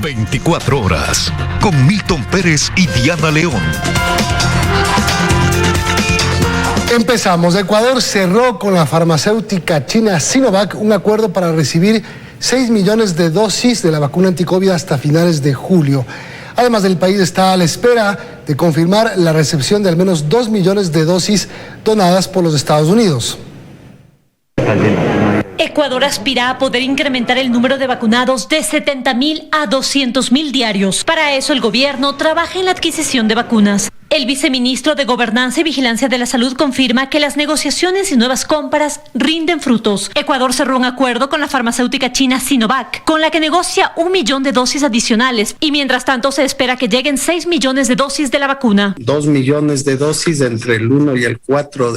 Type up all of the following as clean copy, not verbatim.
24 horas con Milton Pérez y Diana León. Empezamos. Ecuador cerró con la farmacéutica china Sinovac un acuerdo para recibir 6 millones de dosis de la vacuna anticovid hasta finales de julio. Además, el país está a la espera de confirmar la recepción de al menos 2 millones de dosis donadas por los Estados Unidos. Ecuador aspira a poder incrementar el número de vacunados de 70.000 a 200.000 diarios. Para eso, el gobierno trabaja en la adquisición de vacunas. El viceministro de Gobernanza y Vigilancia de la Salud confirma que las negociaciones y nuevas compras rinden frutos. Ecuador cerró un acuerdo con la farmacéutica china Sinovac, con la que negocia 1 millón de dosis adicionales, y mientras tanto se espera que lleguen 6 millones de dosis de la vacuna. 2 millones de dosis entre el 1 y el 4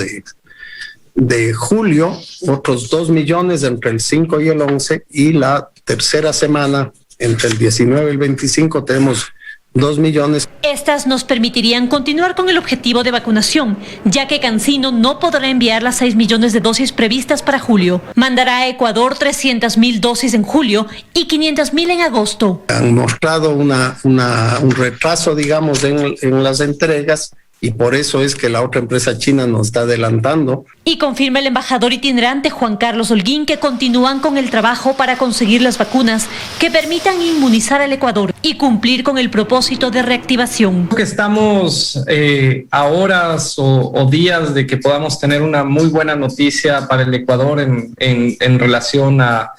de julio, otros 2 millones entre el 5 y el 11, y la tercera semana, entre el 19 y el 25, tenemos 2 millones. Estas nos permitirían continuar con el objetivo de vacunación, ya que CanSino no podrá enviar las 6 millones de dosis previstas para julio. Mandará a Ecuador 300.000 dosis en julio y 500.000 en agosto. Han mostrado un retraso, digamos, en las entregas, y por eso es que la otra empresa china nos está adelantando. Y confirma el embajador itinerante Juan Carlos Holguín que continúan con el trabajo para conseguir las vacunas que permitan inmunizar al Ecuador y cumplir con el propósito de reactivación. Estamos a horas o días de que podamos tener una muy buena noticia para el Ecuador en relación a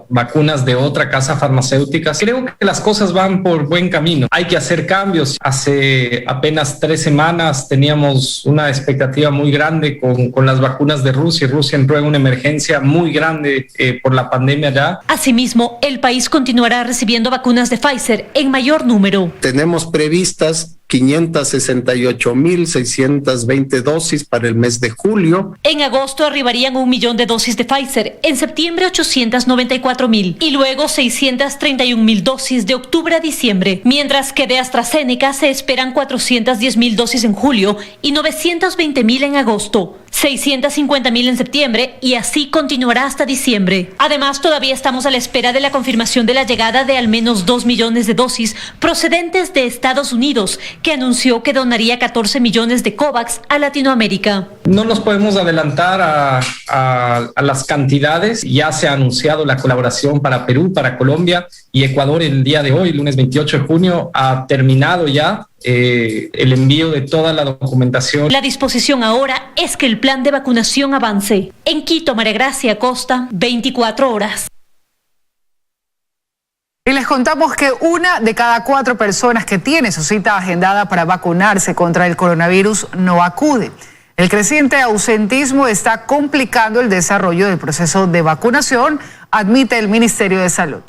vacunas de otra casa farmacéutica. Creo que las cosas van por buen camino. Hay que hacer cambios. Hace apenas 3 semanas teníamos una expectativa muy grande con las vacunas de Rusia. Rusia entró en una emergencia muy grande por la pandemia ya. Asimismo, el país continuará recibiendo vacunas de Pfizer en mayor número. Tenemos previstas 568.620 dosis para el mes de julio. En agosto arribarían 1 millón de dosis de Pfizer, en septiembre 894.000 y luego 631.000 dosis de octubre a diciembre, mientras que de AstraZeneca se esperan 410.000 dosis en julio y 920.000 en agosto, 650.000 en septiembre y así continuará hasta diciembre. Además, todavía estamos a la espera de la confirmación de la llegada de al menos 2 millones de dosis procedentes de Estados Unidos, que anunció que donaría 14 millones de COVAX a Latinoamérica. No nos podemos adelantar a las cantidades. Ya se ha anunciado la colaboración para Perú, para Colombia y Ecuador el día de hoy, lunes 28 de junio, ha terminado ya el envío de toda la documentación. La disposición ahora es que el plan de vacunación avance. En Quito, María Gracia Acosta, 24 horas. Y les contamos que 1 de cada 4 personas que tiene su cita agendada para vacunarse contra el coronavirus no acude. El creciente ausentismo está complicando el desarrollo del proceso de vacunación, admite el Ministerio de Salud.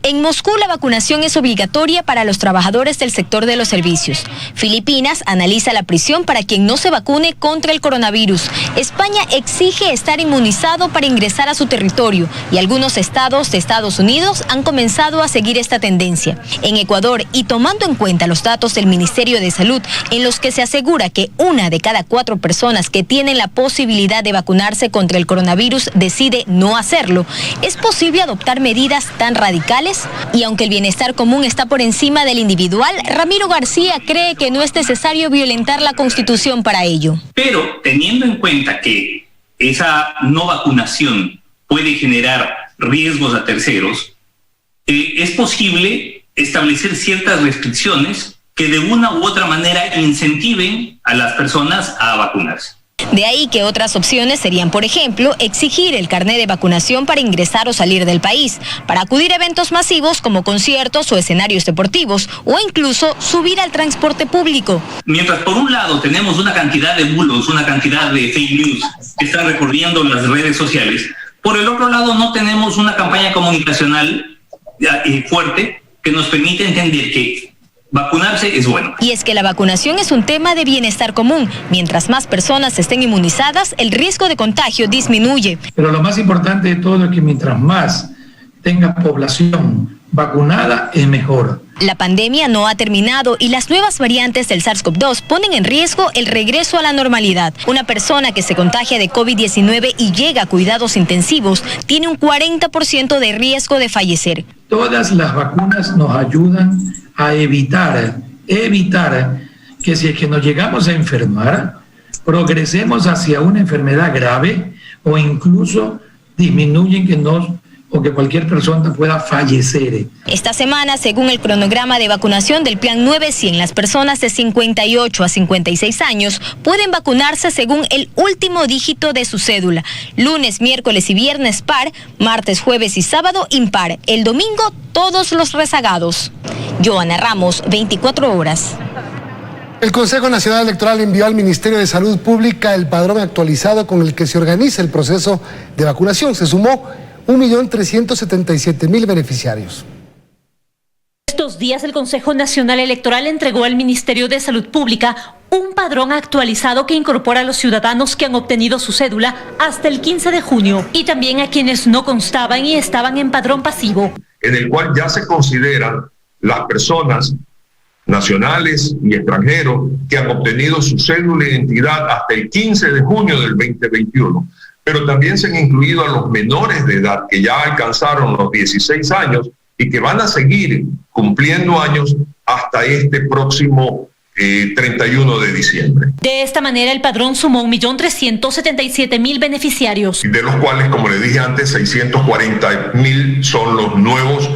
En Moscú la vacunación es obligatoria para los trabajadores del sector de los servicios. Filipinas analiza la prisión para quien no se vacune contra el coronavirus. España exige estar inmunizado para ingresar a su territorio y algunos estados de Estados Unidos han comenzado a seguir esta tendencia. En Ecuador, y tomando en cuenta los datos del Ministerio de Salud, en los que se asegura que 1 de cada 4 personas que tienen la posibilidad de vacunarse contra el coronavirus decide no hacerlo, ¿es posible adoptar medidas tan radicales? Y aunque el bienestar común está por encima del individual, Ramiro García cree que no es necesario violentar la Constitución para ello. Pero teniendo en cuenta que esa no vacunación puede generar riesgos a terceros, es posible establecer ciertas restricciones que de una u otra manera incentiven a las personas a vacunarse. De ahí que otras opciones serían, por ejemplo, exigir el carné de vacunación para ingresar o salir del país, para acudir a eventos masivos como conciertos o escenarios deportivos, o incluso subir al transporte público. Mientras por un lado tenemos una cantidad de bulos, una cantidad de fake news que están recorriendo las redes sociales, por el otro lado no tenemos una campaña comunicacional fuerte que nos permite entender que vacunarse es bueno. Y es que la vacunación es un tema de bienestar común. Mientras más personas estén inmunizadas, el riesgo de contagio disminuye. Pero lo más importante de todo es que mientras más tenga población vacunada, es mejor. La pandemia no ha terminado y las nuevas variantes del SARS-CoV-2 ponen en riesgo el regreso a la normalidad. Una persona que se contagia de COVID-19 y llega a cuidados intensivos tiene un 40% de riesgo de fallecer. Todas las vacunas nos ayudan a evitar que si es que nos llegamos a enfermar, progresemos hacia una enfermedad grave o incluso disminuyen que cualquier persona pueda fallecer. Esta semana, según el cronograma de vacunación del Plan 900, las personas de 58 a 56 años pueden vacunarse según el último dígito de su cédula. Lunes, miércoles y viernes par, martes, jueves y sábado impar. El domingo, todos los rezagados. Joana Ramos, 24 horas. El Consejo Nacional Electoral envió al Ministerio de Salud Pública el padrón actualizado con el que se organiza el proceso de vacunación. Se sumó 1.377.000 beneficiarios. Estos días el Consejo Nacional Electoral entregó al Ministerio de Salud Pública un padrón actualizado que incorpora a los ciudadanos que han obtenido su cédula hasta el 15 de junio y también a quienes no constaban y estaban en padrón pasivo. En el cual ya se consideran las personas nacionales y extranjeros que han obtenido su cédula de identidad hasta el 15 de junio del 2021. Pero también se han incluido a los menores de edad que ya alcanzaron los 16 años y que van a seguir cumpliendo años hasta este próximo 31 de diciembre. De esta manera, el padrón sumó 1.377.000 beneficiarios. De los cuales, como le dije antes, 640.000 son los nuevos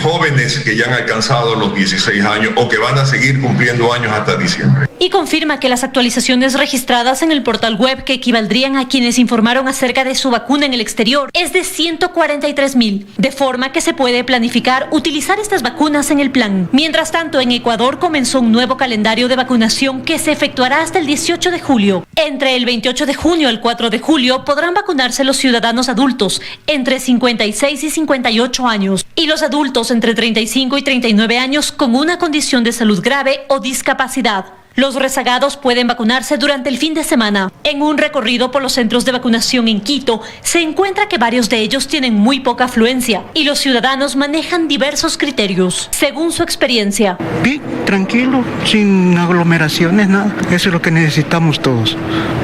jóvenes que ya han alcanzado los 16 años o que van a seguir cumpliendo años hasta diciembre. Y confirma que las actualizaciones registradas en el portal web que equivaldrían a quienes informaron acerca de su vacuna en el exterior es de 143.000, de forma que se puede planificar utilizar estas vacunas en el plan. Mientras tanto, en Ecuador comenzó un nuevo calendario de vacunación que se efectuará hasta el 18 de julio. Entre el 28 de junio al 4 de julio podrán vacunarse los ciudadanos adultos entre 56 y 58 años y los adultos entre 35 y 39 años con una condición de salud grave o discapacidad. Los rezagados pueden vacunarse durante el fin de semana. En un recorrido por los centros de vacunación en Quito, se encuentra que varios de ellos tienen muy poca afluencia y los ciudadanos manejan diversos criterios, según su experiencia. Bien, tranquilo, sin aglomeraciones, nada. Eso es lo que necesitamos todos.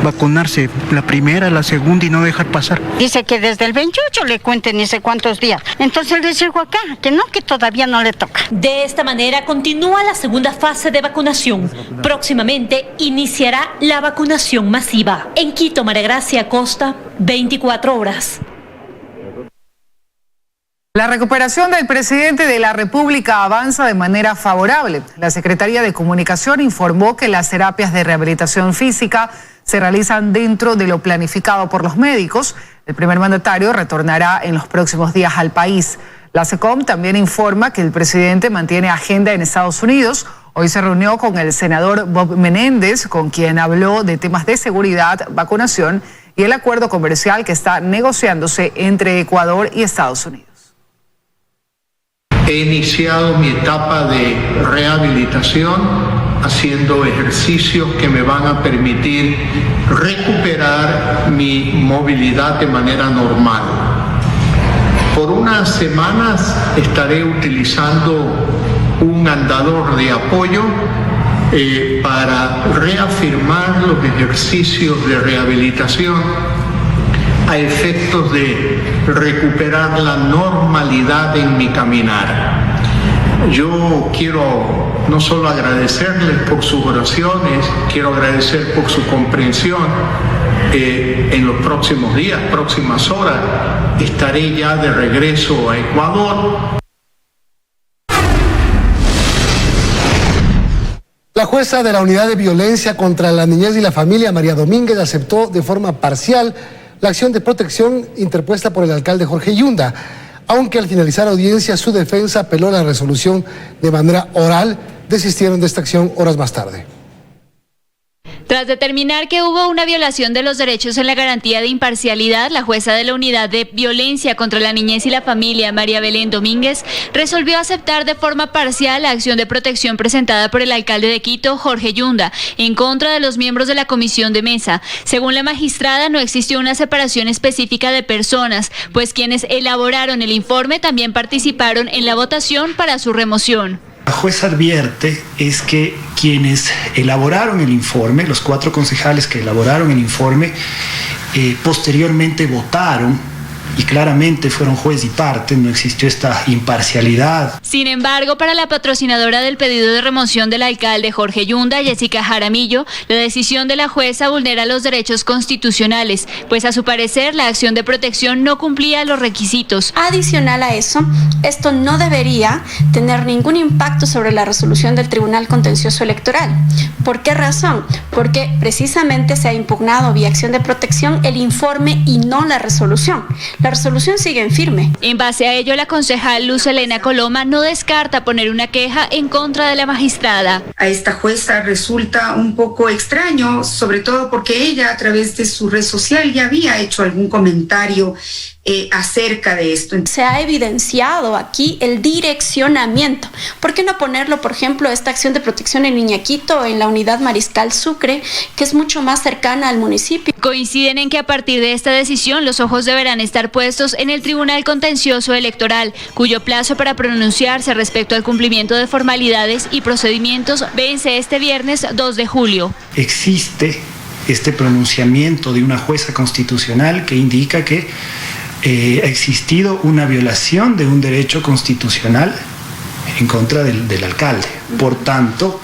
Vacunarse la primera, la segunda y no dejar pasar. Dice que desde el 28 le cuenten ni sé cuántos días. Entonces les digo acá que no, que todavía no le toca. De esta manera continúa la segunda fase de vacunación. Próximamente iniciará la vacunación masiva. En Quito, María Gracia Costa, 24 horas. La recuperación del presidente de la República avanza de manera favorable. La Secretaría de Comunicación informó que las terapias de rehabilitación física se realizan dentro de lo planificado por los médicos. El primer mandatario retornará en los próximos días al país. La SECOM también informa que el presidente mantiene agenda en Estados Unidos. Hoy se reunió con el senador Bob Menéndez, con quien habló de temas de seguridad, vacunación y el acuerdo comercial que está negociándose entre Ecuador y Estados Unidos. He iniciado mi etapa de rehabilitación haciendo ejercicios que me van a permitir recuperar mi movilidad de manera normal. Por unas semanas estaré utilizando un andador de apoyo para reafirmar los ejercicios de rehabilitación a efectos de recuperar la normalidad en mi caminar. Yo quiero no solo agradecerles por sus oraciones, quiero agradecer por su comprensión. En los próximos días, próximas horas, estaré ya de regreso a Ecuador. La jueza de la Unidad de Violencia contra la Niñez y la Familia, María Domínguez, aceptó de forma parcial la acción de protección interpuesta por el alcalde Jorge Yunda, aunque al finalizar la audiencia su defensa apeló la resolución de manera oral, desistieron de esta acción horas más tarde. Tras determinar que hubo una violación de los derechos en la garantía de imparcialidad, la jueza de la Unidad de Violencia contra la Niñez y la Familia, María Belén Domínguez, resolvió aceptar de forma parcial la acción de protección presentada por el alcalde de Quito, Jorge Yunda, en contra de los miembros de la comisión de mesa. Según la magistrada, no existió una separación específica de personas, pues quienes elaboraron el informe también participaron en la votación para su remoción. La jueza advierte es que quienes elaboraron el informe, los 4 concejales que elaboraron el informe, posteriormente votaron y claramente fueron juez y parte, no existió esta imparcialidad. Sin embargo, para la patrocinadora del pedido de remoción del alcalde Jorge Yunda, Jessica Jaramillo, la decisión de la jueza vulnera los derechos constitucionales, pues a su parecer la acción de protección no cumplía los requisitos. Adicional a eso, esto no debería tener ningún impacto sobre la resolución del Tribunal Contencioso Electoral. ¿Por qué razón? Porque precisamente se ha impugnado vía acción de protección el informe y no la resolución. La resolución sigue en firme. En base a ello, la concejal Luz Helena Coloma no descarta poner una queja en contra de la magistrada. A esta jueza resulta un poco extraño, sobre todo porque ella a través de su red social ya había hecho algún comentario acerca de esto. Se ha evidenciado aquí el direccionamiento. ¿Por qué no ponerlo, por ejemplo, esta acción de protección en Iñaquito, en la unidad Mariscal Sucre, que es mucho más cercana al municipio? Coinciden en que a partir de esta decisión los ojos deberán estar puestos en el Tribunal Contencioso Electoral, cuyo plazo para pronunciarse respecto al cumplimiento de formalidades y procedimientos vence este viernes 2 de julio. Existe este pronunciamiento de una jueza constitucional que indica que ha existido una violación de un derecho constitucional en contra del alcalde. Por tanto,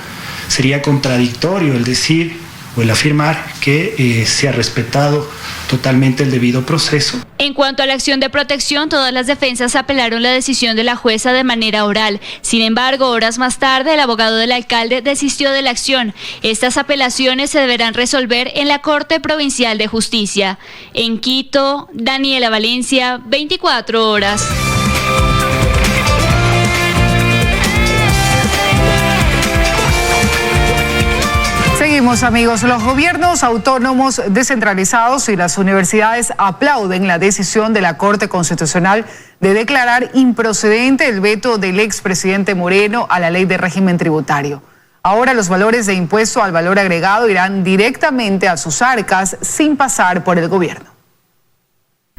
sería contradictorio el decir o el afirmar que se ha respetado totalmente el debido proceso. En cuanto a la acción de protección, todas las defensas apelaron la decisión de la jueza de manera oral. Sin embargo, horas más tarde, el abogado del alcalde desistió de la acción. Estas apelaciones se deberán resolver en la Corte Provincial de Justicia. En Quito, Daniela Valencia, 24 horas. Seguimos, amigos. Los gobiernos autónomos descentralizados y las universidades aplauden la decisión de la Corte Constitucional de declarar improcedente el veto del expresidente Moreno a la ley de régimen tributario. Ahora los valores de impuesto al valor agregado irán directamente a sus arcas sin pasar por el gobierno.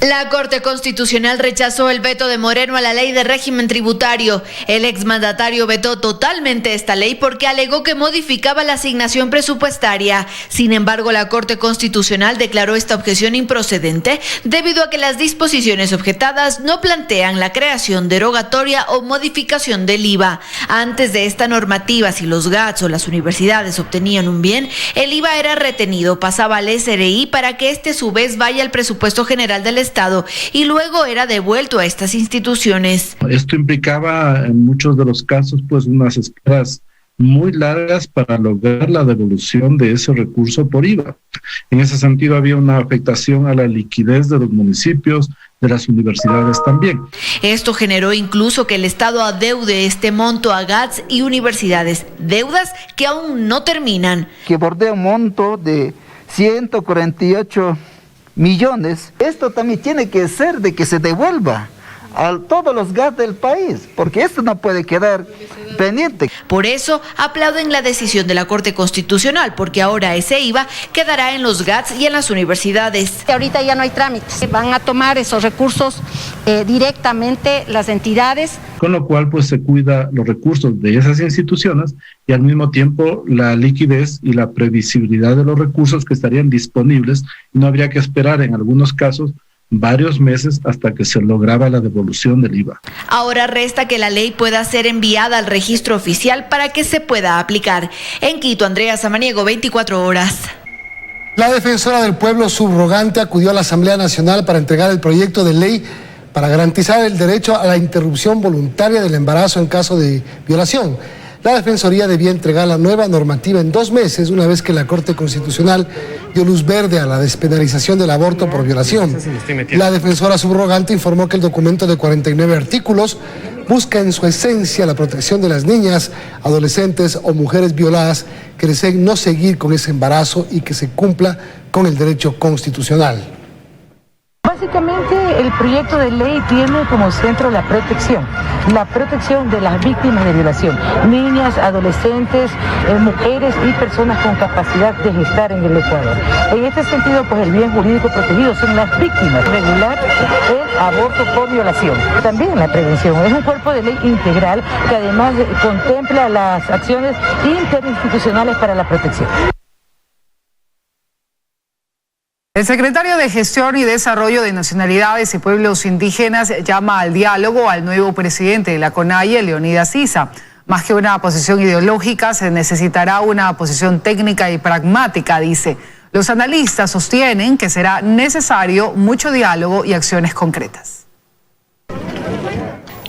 La Corte Constitucional rechazó el veto de Moreno a la ley de régimen tributario. El exmandatario vetó totalmente esta ley porque alegó que modificaba la asignación presupuestaria. Sin embargo, la Corte Constitucional declaró esta objeción improcedente debido a que las disposiciones objetadas no plantean la creación derogatoria o modificación del IVA. Antes de esta normativa, si los GATS o las universidades obtenían un bien, el IVA era retenido, pasaba al SRI para que este a su vez vaya al presupuesto general del Estado y luego era devuelto a estas instituciones. Esto implicaba en muchos de los casos pues unas esperas muy largas para lograr la devolución de ese recurso por IVA. En ese sentido había una afectación a la liquidez de los municipios, de las universidades también. Esto generó incluso que el Estado adeude este monto a GATS y universidades, deudas que aún no terminan. Que bordea un monto de 148 millones, esto también tiene que ser de que se devuelva a todos los GATS del país, porque esto no puede quedar pendiente. Por eso aplauden la decisión de la Corte Constitucional, porque ahora ese IVA quedará en los GATS y en las universidades. Ahorita ya no hay trámites, van a tomar esos recursos directamente las entidades. Con lo cual pues se cuida los recursos de esas instituciones y al mismo tiempo la liquidez y la previsibilidad de los recursos que estarían disponibles, y no habría que esperar en algunos casos varios meses hasta que se lograba la devolución del IVA. Ahora resta que la ley pueda ser enviada al registro oficial para que se pueda aplicar. En Quito, Andrea Samaniego, 24 horas. La defensora del pueblo subrogante acudió a la Asamblea Nacional para entregar el proyecto de ley para garantizar el derecho a la interrupción voluntaria del embarazo en caso de violación. La Defensoría debía entregar la nueva normativa en 2 meses, una vez que la Corte Constitucional dio luz verde a la despenalización del aborto por violación. La defensora subrogante informó que el documento de 49 artículos busca en su esencia la protección de las niñas, adolescentes o mujeres violadas que deseen no seguir con ese embarazo y que se cumpla con el derecho constitucional. Básicamente el proyecto de ley tiene como centro la protección de las víctimas de violación, niñas, adolescentes, mujeres y personas con capacidad de gestar en el Ecuador. En este sentido, pues el bien jurídico protegido son las víctimas, regular el aborto por violación. También la prevención es un cuerpo de ley integral que además contempla las acciones interinstitucionales para la protección. El secretario de Gestión y Desarrollo de Nacionalidades y Pueblos Indígenas llama al diálogo al nuevo presidente de la CONAIE, Leonidas Issa. Más que una posición ideológica, se necesitará una posición técnica y pragmática, dice. Los analistas sostienen que será necesario mucho diálogo y acciones concretas.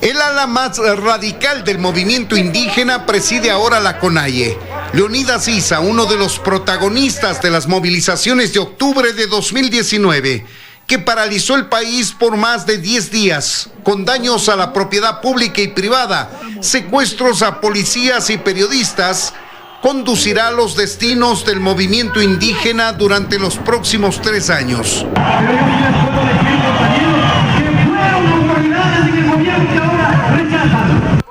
El ala más radical del movimiento indígena preside ahora la CONAIE. Leonidas Issa, uno de los protagonistas de las movilizaciones de octubre de 2019, que paralizó el país por más de 10 días, con daños a la propiedad pública y privada, secuestros a policías y periodistas, conducirá los destinos del movimiento indígena durante los próximos 3 años.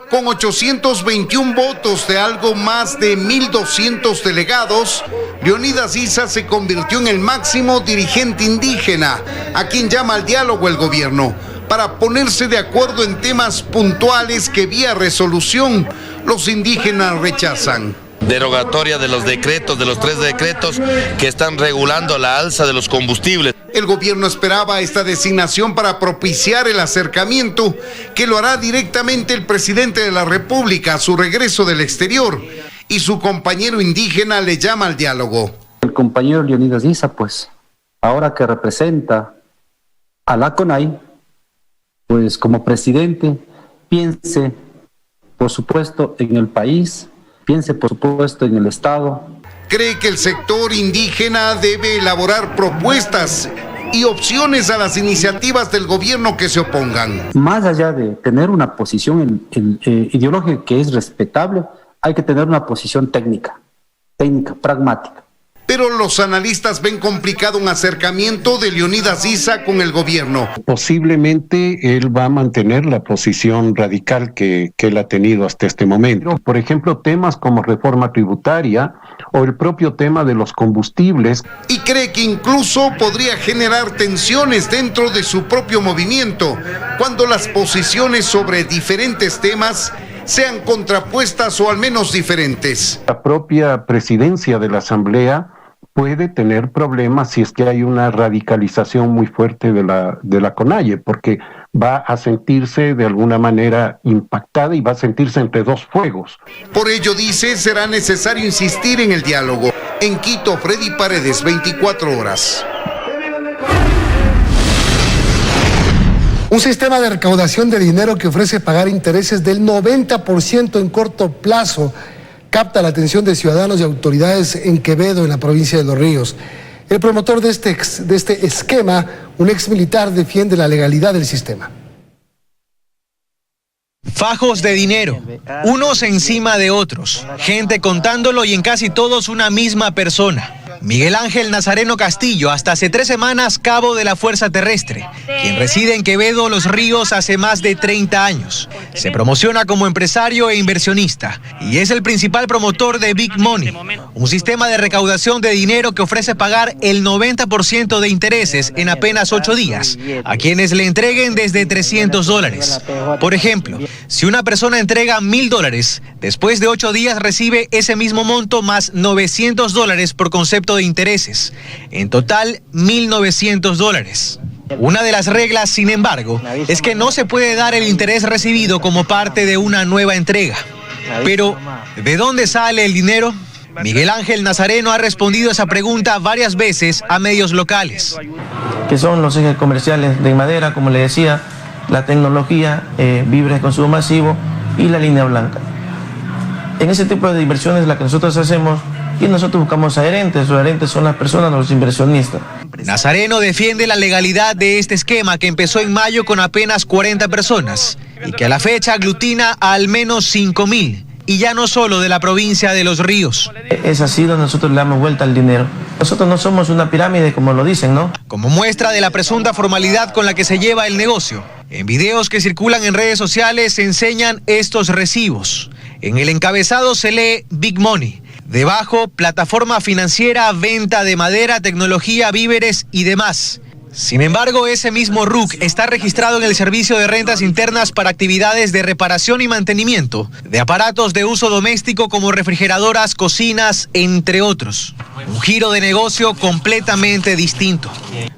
Con 821 votos de algo más de 1.200 delegados, Leonidas Issa se convirtió en el máximo dirigente indígena, a quien llama al diálogo el gobierno, para ponerse de acuerdo en temas puntuales que vía resolución los indígenas rechazan. Derogatoria de los decretos, de los 3 decretos que están regulando la alza de los combustibles. El gobierno esperaba esta designación para propiciar el acercamiento que lo hará directamente el presidente de la República a su regreso del exterior, y su compañero indígena le llama al diálogo. El compañero Leonidas Issa, pues, ahora que representa a la CONAIE, pues como presidente, piense, por supuesto, en el país, piense, por supuesto, en el Estado. Cree que el sector indígena debe elaborar propuestas y opciones a las iniciativas del gobierno que se opongan. Más allá de tener una posición ideológica que es respetable, hay que tener una posición técnica, pragmática. Pero los analistas ven complicado un acercamiento de Leonidas Issa con el gobierno. Posiblemente él va a mantener la posición radical que él ha tenido hasta este momento. Por ejemplo, temas como reforma tributaria o el propio tema de los combustibles. Y cree que incluso podría generar tensiones dentro de su propio movimiento, cuando las posiciones sobre diferentes temas sean contrapuestas o al menos diferentes. La propia presidencia de la Asamblea puede tener problemas si es que hay una radicalización muy fuerte de la CONAIE, porque va a sentirse de alguna manera impactada y va a sentirse entre dos fuegos. Por ello, dice, será necesario insistir en el diálogo. En Quito, Freddy Paredes, 24 horas. Un sistema de recaudación de dinero que ofrece pagar intereses del 90% en corto plazo capta la atención de ciudadanos y autoridades en Quevedo, en la provincia de Los Ríos. El promotor de este esquema, un ex militar, defiende la legalidad del sistema. Fajos de dinero, unos encima de otros, gente contándolo y en casi todos una misma persona. Miguel Ángel Nazareno Castillo, hasta hace 3 semanas cabo de la Fuerza Terrestre, quien reside en Quevedo, Los Ríos, hace más de 30 años. Se promociona como empresario e inversionista y es el principal promotor de Big Money, un sistema de recaudación de dinero que ofrece pagar el 90% de intereses en apenas 8 días a quienes le entreguen desde $300. Por ejemplo, si una persona entrega $1,000, después de 8 días recibe ese mismo monto más $900 por concepto de intereses. En total, $1,900. Una de las reglas, sin embargo, es que no se puede dar el interés recibido como parte de una nueva entrega. Pero, ¿de dónde sale el dinero? Miguel Ángel Nazareno ha respondido esa pregunta varias veces a medios locales. Que son los ejes comerciales de madera, como le decía, la tecnología, víveres de consumo masivo y la línea blanca. En ese tipo de inversiones es la que nosotros hacemos y nosotros buscamos adherentes. Los adherentes son las personas, los inversionistas. Nazareno defiende la legalidad de este esquema que empezó en mayo con apenas 40 personas y que a la fecha aglutina a al menos 5,000, y ya no solo de la provincia de Los Ríos. Es así donde nosotros le damos vuelta al dinero. Nosotros no somos una pirámide como lo dicen, ¿no? Como muestra de la presunta formalidad con la que se lleva el negocio, en videos que circulan en redes sociales se enseñan estos recibos. En el encabezado se lee Big Money. Debajo, plataforma financiera, venta de madera, tecnología, víveres y demás. Sin embargo, ese mismo RUC está registrado en el Servicio de Rentas Internas para actividades de reparación y mantenimiento de aparatos de uso doméstico como refrigeradoras, cocinas, entre otros. Un giro de negocio completamente distinto.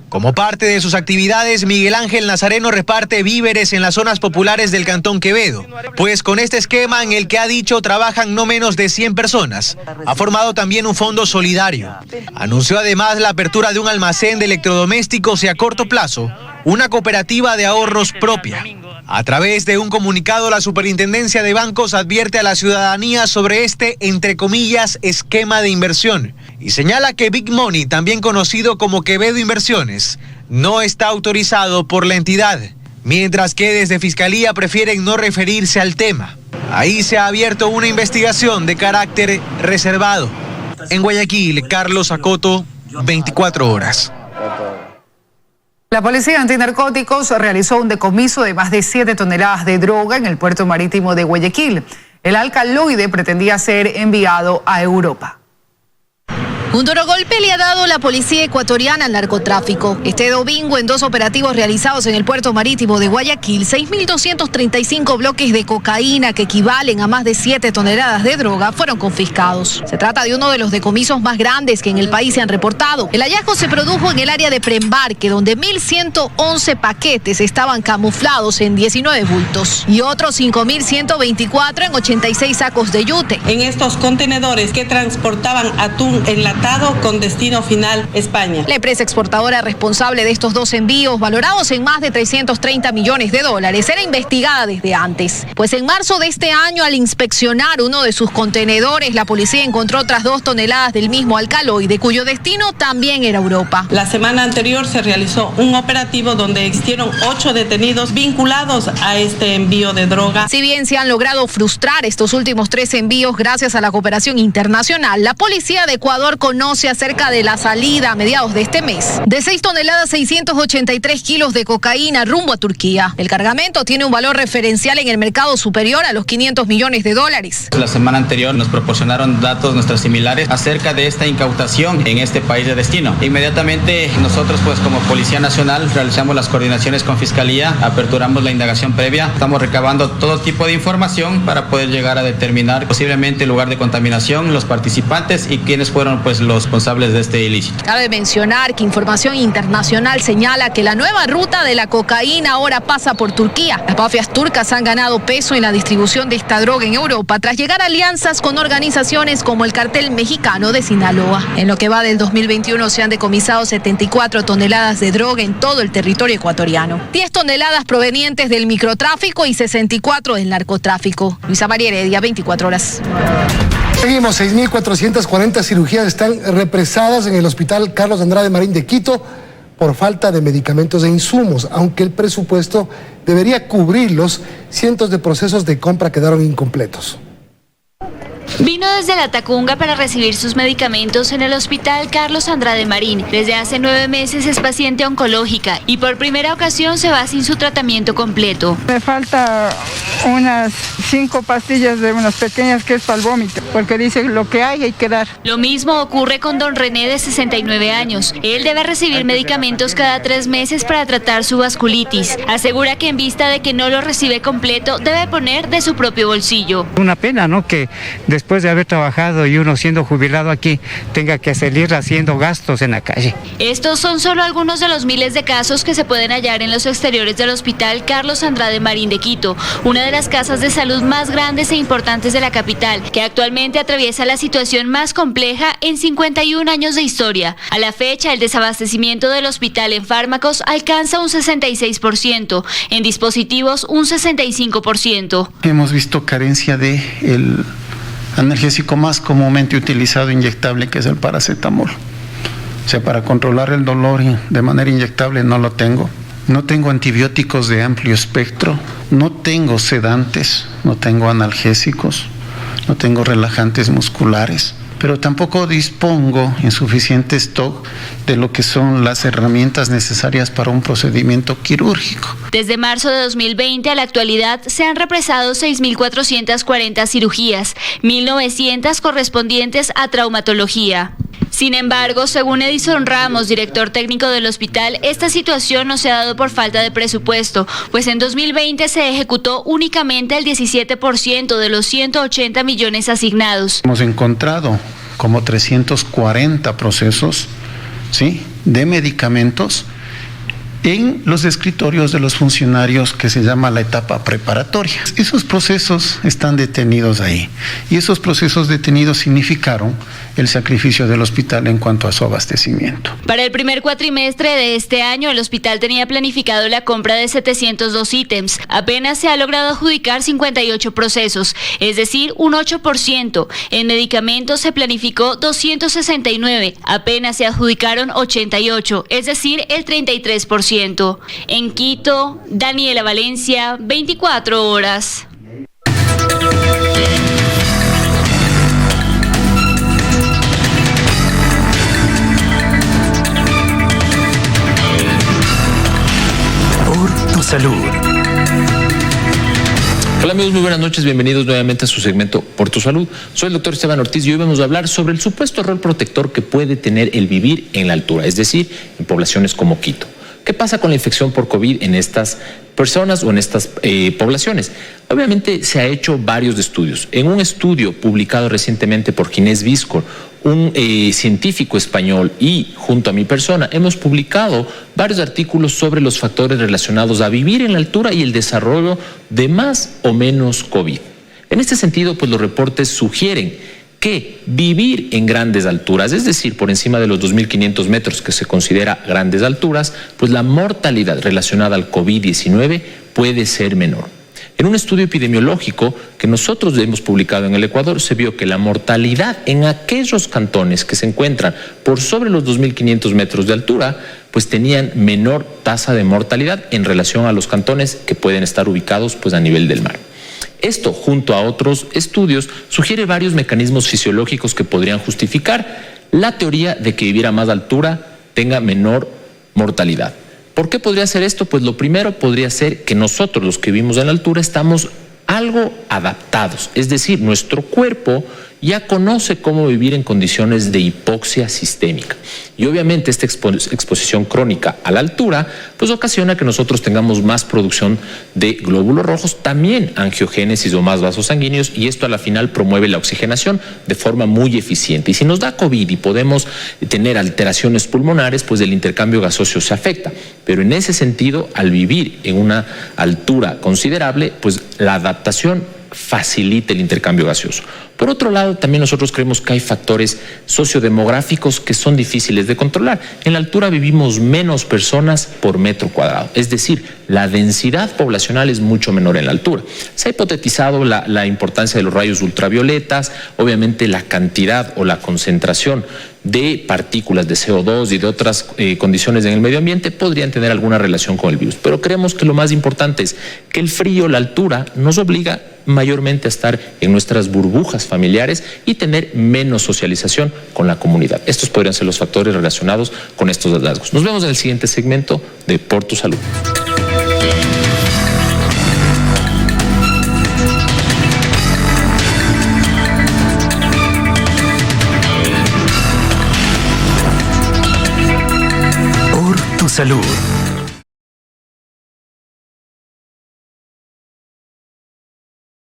Como parte de sus actividades, Miguel Ángel Nazareno reparte víveres en las zonas populares del Cantón Quevedo, pues con este esquema en el que ha dicho trabajan no menos de 100 personas, ha formado también un fondo solidario. Anunció además la apertura de un almacén de electrodomésticos y a corto plazo, una cooperativa de ahorros propia. A través de un comunicado, la Superintendencia de Bancos advierte a la ciudadanía sobre este, entre comillas, esquema de inversión y señala que Big Money, también conocido como Quevedo Inversiones, no está autorizado por la entidad, mientras que desde Fiscalía prefieren no referirse al tema. Ahí se ha abierto una investigación de carácter reservado. En Guayaquil, Carlos Acoto, 24 horas. La Policía Antinarcóticos realizó un decomiso de más de 7 toneladas de droga en el puerto marítimo de Guayaquil. El alcaloide pretendía ser enviado a Europa. Un duro golpe le ha dado la policía ecuatoriana al narcotráfico. Este domingo, en 2 operativos realizados en el puerto marítimo de Guayaquil, 6.235 bloques de cocaína, que equivalen a más de 7 toneladas de droga, fueron confiscados. Se trata de uno de los decomisos más grandes que en el país se han reportado. El hallazgo se produjo en el área de Preembarque, donde 1.111 paquetes estaban camuflados en 19 bultos y otros 5.124 en 86 sacos de yute. En estos contenedores que transportaban atún enlatado con destino final España. La empresa exportadora responsable de estos 2 envíos, valorados en más de 330 millones de dólares, era investigada desde antes. Pues en marzo de este año, al inspeccionar uno de sus contenedores, la policía encontró otras 2 toneladas del mismo alcaloide, cuyo destino también era Europa. La semana anterior se realizó un operativo donde existieron 8 detenidos vinculados a este envío de droga. Si bien se han logrado frustrar estos últimos 3 envíos gracias a la cooperación internacional, la policía de Ecuador conoce acerca de la salida a mediados de este mes de 6 toneladas 683 kilos de cocaína rumbo a Turquía. El cargamento tiene un valor referencial en el mercado superior a los 500 millones de dólares. La semana anterior nos proporcionaron datos nuestros similares acerca de esta incautación en este país de destino. Inmediatamente nosotros, pues como Policía Nacional, realizamos las coordinaciones con Fiscalía, aperturamos la indagación previa, estamos recabando todo tipo de información para poder llegar a determinar posiblemente el lugar de contaminación, los participantes y quienes fueron pues los responsables de este ilícito. Cabe mencionar que información internacional señala que la nueva ruta de la cocaína ahora pasa por Turquía. Las mafias turcas han ganado peso en la distribución de esta droga en Europa tras llegar a alianzas con organizaciones como el cartel mexicano de Sinaloa. En lo que va del 2021 se han decomisado 74 toneladas de droga en todo el territorio ecuatoriano. 10 toneladas provenientes del microtráfico y 64 del narcotráfico. Luisa María Heredia, 24 horas. Seguimos, 6.440 cirugías están represadas en el Hospital Carlos Andrade Marín de Quito por falta de medicamentos e insumos. Aunque el presupuesto debería cubrirlos, cientos de procesos de compra quedaron incompletos. Vino desde La Tacunga para recibir sus medicamentos en el Hospital Carlos Andrade Marín. Desde hace 9 meses es paciente oncológica y por primera ocasión se va sin su tratamiento completo. Me falta unas 5 pastillas de unas pequeñas que es para el vómito, porque dice lo que hay que dar. Lo mismo ocurre con don René, de 69 años. Él debe recibir medicamentos cada 3 meses para tratar su vasculitis. Asegura que en vista de que no lo recibe completo, debe poner de su propio bolsillo. Una pena, ¿no?, que después de haber trabajado y uno siendo jubilado aquí tenga que salir haciendo gastos en la calle. Estos son solo algunos de los miles de casos que se pueden hallar en los exteriores del Hospital Carlos Andrade Marín de Quito, una de las casas de salud más grandes e importantes de la capital, que actualmente atraviesa la situación más compleja en 51 años de historia. A la fecha, el desabastecimiento del hospital en fármacos alcanza un 66%, en dispositivos un 65%. Hemos visto carencia de el analgésico más comúnmente utilizado inyectable, que es el paracetamol. O sea, para controlar el dolor de manera inyectable no lo tengo. No tengo antibióticos de amplio espectro, no tengo sedantes, no tengo analgésicos, no tengo relajantes musculares. pero tampoco dispongo en suficiente stock de lo que son las herramientas necesarias para un procedimiento quirúrgico. Desde marzo de 2020 a la actualidad se han represado 6.440 cirugías, 1.900 correspondientes a traumatología. Sin embargo, según Edison Ramos, director técnico del hospital, esta situación no se ha dado por falta de presupuesto, pues en 2020 se ejecutó únicamente el 17% de los 180 millones asignados. Hemos encontrado como 340 procesos, ¿sí?, de medicamentos en los escritorios de los funcionarios que se llama la etapa preparatoria. Esos procesos están detenidos ahí y esos procesos detenidos significaron el sacrificio del hospital en cuanto a su abastecimiento. Para el primer cuatrimestre de este año, el hospital tenía planificado la compra de 702 ítems. Apenas se ha logrado adjudicar 58 procesos, es decir, un 8%. En medicamentos se planificó 269, apenas se adjudicaron 88, es decir, el 33%. En Quito, Daniela Valencia, 24 horas. Por tu salud. Hola amigos, muy buenas noches, bienvenidos nuevamente a su segmento Por tu Salud. Soy el doctor Esteban Ortiz y hoy vamos a hablar sobre el supuesto rol protector que puede tener el vivir en la altura, es decir, en poblaciones como Quito. ¿Qué pasa con la infección por COVID en estas personas o en estas poblaciones? Obviamente se ha hecho varios estudios. En un estudio publicado recientemente por Ginés Víscor, un científico español, y junto a mi persona hemos publicado varios artículos sobre los factores relacionados a vivir en la altura y el desarrollo de más o menos COVID. En este sentido, pues los reportes sugieren que vivir en grandes alturas, es decir, por encima de los 2.500 metros que se considera grandes alturas, pues la mortalidad relacionada al COVID-19 puede ser menor. En un estudio epidemiológico que nosotros hemos publicado en el Ecuador, se vio que la mortalidad en aquellos cantones que se encuentran por sobre los 2.500 metros de altura, pues tenían menor tasa de mortalidad en relación a los cantones que pueden estar ubicados pues a nivel del mar. Esto, junto a otros estudios, sugiere varios mecanismos fisiológicos que podrían justificar la teoría de que vivir a más altura tenga menor mortalidad. ¿Por qué podría ser esto? Pues lo primero podría ser que nosotros, los que vivimos en la altura, estamos algo adaptados, es decir, nuestro cuerpo ya conoce cómo vivir en condiciones de hipoxia sistémica. Y obviamente esta exposición crónica a la altura pues ocasiona que nosotros tengamos más producción de glóbulos rojos, también angiogénesis o más vasos sanguíneos, y esto a la final promueve la oxigenación de forma muy eficiente. Y si nos da COVID y podemos tener alteraciones pulmonares, pues el intercambio gaseoso se afecta. Pero en ese sentido, al vivir en una altura considerable, pues la adaptación facilita el intercambio gaseoso. Por otro lado, también nosotros creemos que hay factores sociodemográficos que son difíciles de controlar. En la altura vivimos menos personas por metro cuadrado, es decir, la densidad poblacional es mucho menor en la altura. Se ha hipotetizado la importancia de los rayos ultravioletas, obviamente la cantidad o la concentración de partículas de CO2 y de otras condiciones en el medio ambiente podrían tener alguna relación con el virus. Pero creemos que lo más importante es que el frío, la altura, nos obliga mayormente a estar en nuestras burbujas familiares y tener menos socialización con la comunidad. Estos podrían ser los factores relacionados con estos hallazgos. Nos vemos en el siguiente segmento de Por tu Salud. Por tu Salud.